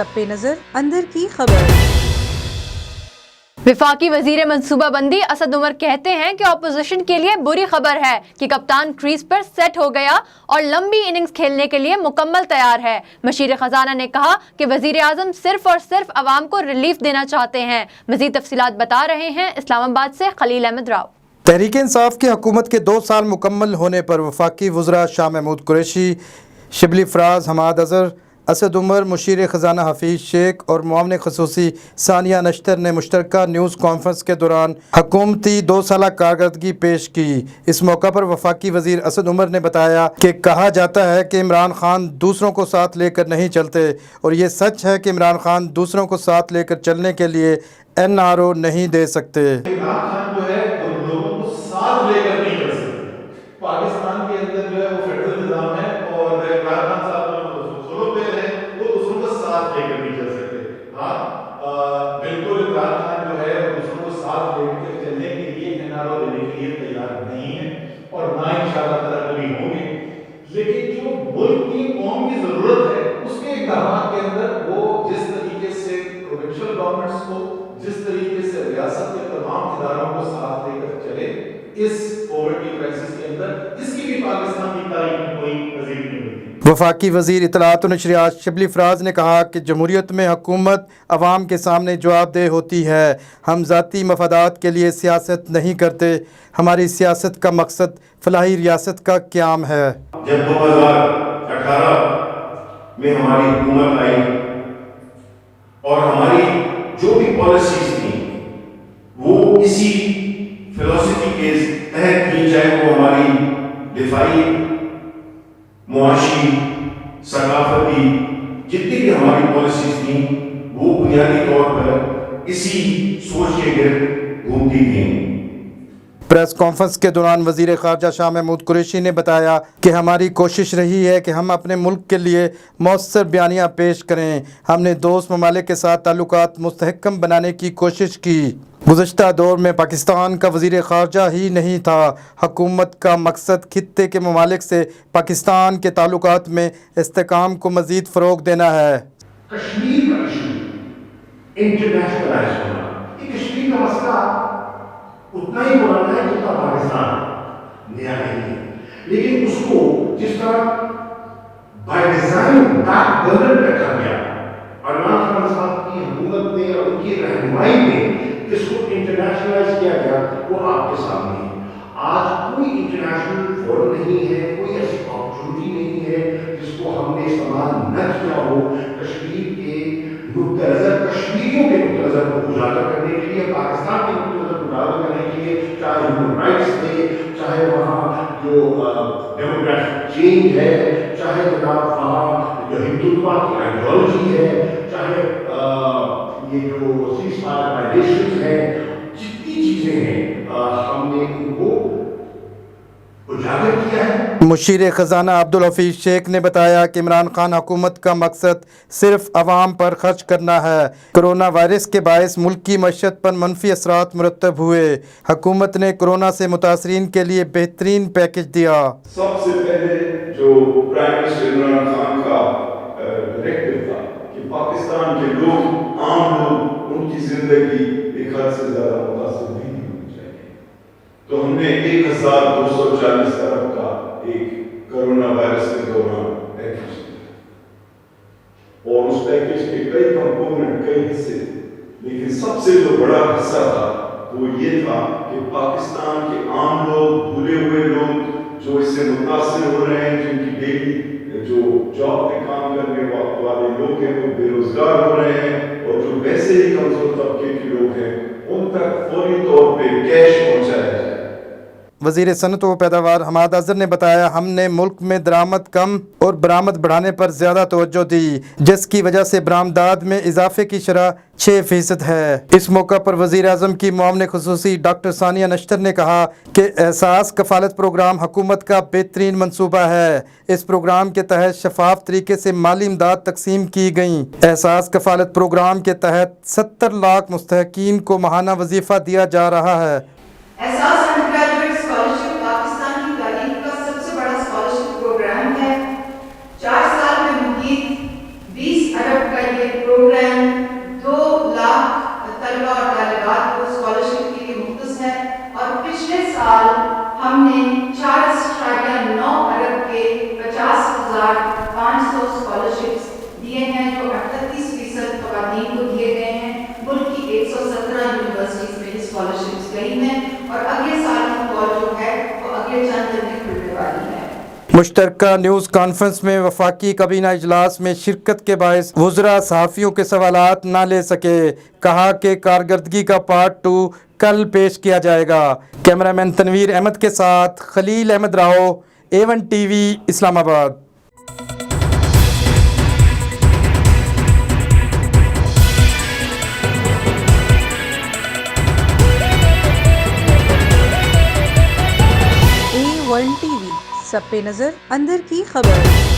सब पे नजर अंदर की खबर। वफाकी वजीर मनसूबा बंदी असद उमर कहते हैं कि अपोजिशन के लिए बुरी खबर है कि कप्तान क्रीज पर सेट हो गया और लंबी इनिंग्स खेलने के लिए मुकम्मल तैयार है। मशीर खजाना ने कहा कि वजीर आजम सिर्फ और सिर्फ अवाम को रिलीफ देना चाहते हैं। मजीद तफसीलात बता रहे हैं इस्लामाबाद से खलील अहमद राव। तहरीक इंसाफ की हुकूमत के 2 साल मुकम्मल होने पर वफाकी वज़रा शाह महमूद कुरैशी, शिबली फराज, हमाद अजहर, असद उमर, मुशीर ख़जाना हफीज़ शेख और मुआवन ख़ुसूसी सानिया नश्तर ने मुश्तरका न्यूज़ कॉन्फ्रेंस के दौरान हुकूमती 2 साला कारकर्दगी पेश की। इस मौका पर वफाकी वज़ीर असद उमर ने बताया कि कहा जाता है कि इमरान खान दूसरों को साथ लेकर नहीं चलते और ये सच है कि इमरान खान दूसरों को साथ लेकर चलने के लिए NRO नहीं दे सकते। इमरान खान जो है वो लोगों को साथ लेकर नहीं चल सकते। पाकिस्तान के अंदर जो है वो फेडरल निज़ाम है और इमरान खान साहब सोलो प्लेयर है, वो दूसरों को साथ लेकर नहीं चल सकते। हाँ, बिल्कुल इमरान खान जो है वो दूसरों को साथ लेकर चलने के लिए NRO देने के लिए तैयार नहीं है और ना इंशाअल्लाह ताला कभी होंगे। लेकिन जो मुल्क की कौम की जरूरत है उसके इक़दामात के अंदर वो जिस तरीके से प्रोविंशियल गवर्नमेंट्स को, जिस तरीके से रियासत के तमाम इदारों को साथ लेकर चले इस पॉवर्टी क्राइसिस के अंदर, इसकी भी पाकिस्तान की तारीख में कोई नज़ीर नहीं मिलती। वफाकी वज़ीर इत्तलात व नशरियात शिबली फराज ने कहा कि जमहूरियत में हुकूमत अवाम के सामने जवाबदेह होती है। हम ज़ाती मफादात के लिए सियासत नहीं करते, हमारी सियासत का मकसद फलाही रियासत का क़याम है। जब 2018 में हमारी हुकूमत आई और हमारी जो भी पॉलिसीज थी वो इसी फिलॉसफी के तहत की, चाहे वो हमारी दिफाई, मुआशी, सकाफती, जितनी भी हमारी पॉलिसीज थी वो बुनियादी तौर पर इसी सोच के गिर्द घूमती थी। प्रेस कॉन्फ्रेंस के दौरान वज़ीर ख़ारजा शाह महमूद कुरैशी ने बताया कि हमारी कोशिश रही है कि हम अपने मुल्क के लिए मौसर बयानियाँ पेश करें। हमने दोस्त ममालिक के साथ ताल्लुकात मुस्तहकम बनाने की कोशिश की। गुज़श्ता दौर में पाकिस्तान का वज़ीर ख़ारजा ही नहीं था, हुकूमत का मकसद खित्ते के ममालिक से पाकिस्तान के ताल्लुकात में इस्तेहकाम को मज़ीद फ़रोग़ देना है। कश्मीर का इशू इंटरनेशनलाइज होना, ये कश्मीर का मसला उतना ही पुराना है जितना पाकिस्तान, नया नहीं है। लेकिन उसको जिस तरह बाय डिजाइन बैक बर्नर रखा गया और इमरान खान साहब की हुकूमत में और उनकी रहनुमाई में इसको इंटरनेशनलाइज किया गया, वो आपके सामने है। आज कोई इंटरनेशनल फोरम नहीं है, कोई ऐसी अपॉर्चुनिटी नहीं है जिसको हमने इस्तेमाल न किया हो कश्मीर के नुक्ते नज़र, कश्मीरियों के नुक्ते नज़र को उजागर करने के लिए, पाकिस्तान के नुक्ते नज़र को उजागर करने के लिए, चाहे ह्यूमन राइट्स डे, चाहे वहाँ जो डेमोक्रेटिक चेंज है, चाहे जनाब वहाँ जो हिंदुत्व की आइडियोलॉजी है, चाहे ये जो सीज़फायर वायलेशंस हैं, जितनी चीज़ें हैं हमने उनको उजागर किया है। मुशीर ख़जाना अब्दुल हफीज़ शेख ने बताया कि इमरान खान हुकूमत का मकसद सिर्फ अवाम पर खर्च करना है। कोरोना वायरस के बायस मुल्क की मईशत पर मनफी असरात मुरतब हुए। हुकूमत ने कोरोना से मुतासरीन के लिए बेहतरीन पैकेज दिया। सबसे पहले जो प्राइम मिनिस्टर इमरान खान का डायरेक्टिव था कि पाकिस्तान के लोग, आम लोग, उनकी जिंदगी एक हद से ज्यादा मुतासिर नहीं होनी चाहिए, तो हमने 1240 अरब का एक कोरोना वायरस के दौरान पैकेज दिया और उस पैकेज के कई कंपोनेंट, कई हिस्से, लेकिन सबसे जो बड़ा हिस्सा था वो ये था कि पाकिस्तान के आम लोग, भूले हुए लोग जो इससे मुतासिर हो रहे हैं, जिनकी डेली जो जॉब पे काम करने वाले लोग हैं वो बेरोजगार हो रहे हैं और जो वैसे ही कमजोर तबके के लोग हैं उन तक फौरी तौर पे कैश पहुंचाया जाए। वज़ीर सनअत व पैदावार हमाद अजहर ने बताया, हमने मुल्क में दरामद कम और बरामद बढ़ाने पर ज़्यादा तवज्जो दी, जिसकी वजह से बरामदात में इजाफे की शरह 6% है। इस मौका पर वज़ीर आज़म की मुआवन ख़ुसूसी डॉक्टर सानिया नश्तर ने कहा कि एहसास कफ़ालत प्रोग्राम हुकूमत का बेहतरीन मनसूबा है। इस प्रोग्राम के तहत शफाफ तरीके से माली इमदाद तकसीम की गई। एहसास कफ़ालत प्रोग्राम के तहत 70 लाख मुस्तहकीन को माहाना वजीफ़ा दिया जा रहा है। प्रोग्राम है। 4 साल में मुकीद 20 अरब का ये یونیورسٹیز میں اسکالرشپس گئی ہیں اور اگلے سال کی کال جو ہے وہ اگلے چند دن میں کھلنے والی ہے۔ مشترکہ نیوز کانفرنس میں وفاقی کابینہ اجلاس میں شرکت کے باعث وزراء صحافیوں کے سوالات نہ لے سکے، کہا کہ کارکردگی کا پارٹ 2 کل پیش کیا جائے گا۔ کیمرامین تنویر احمد کے ساتھ Khalil Ahmed Rao, A1 T V, Islamabad. A1 TV، سب پہ نظر، اندر کی خبر۔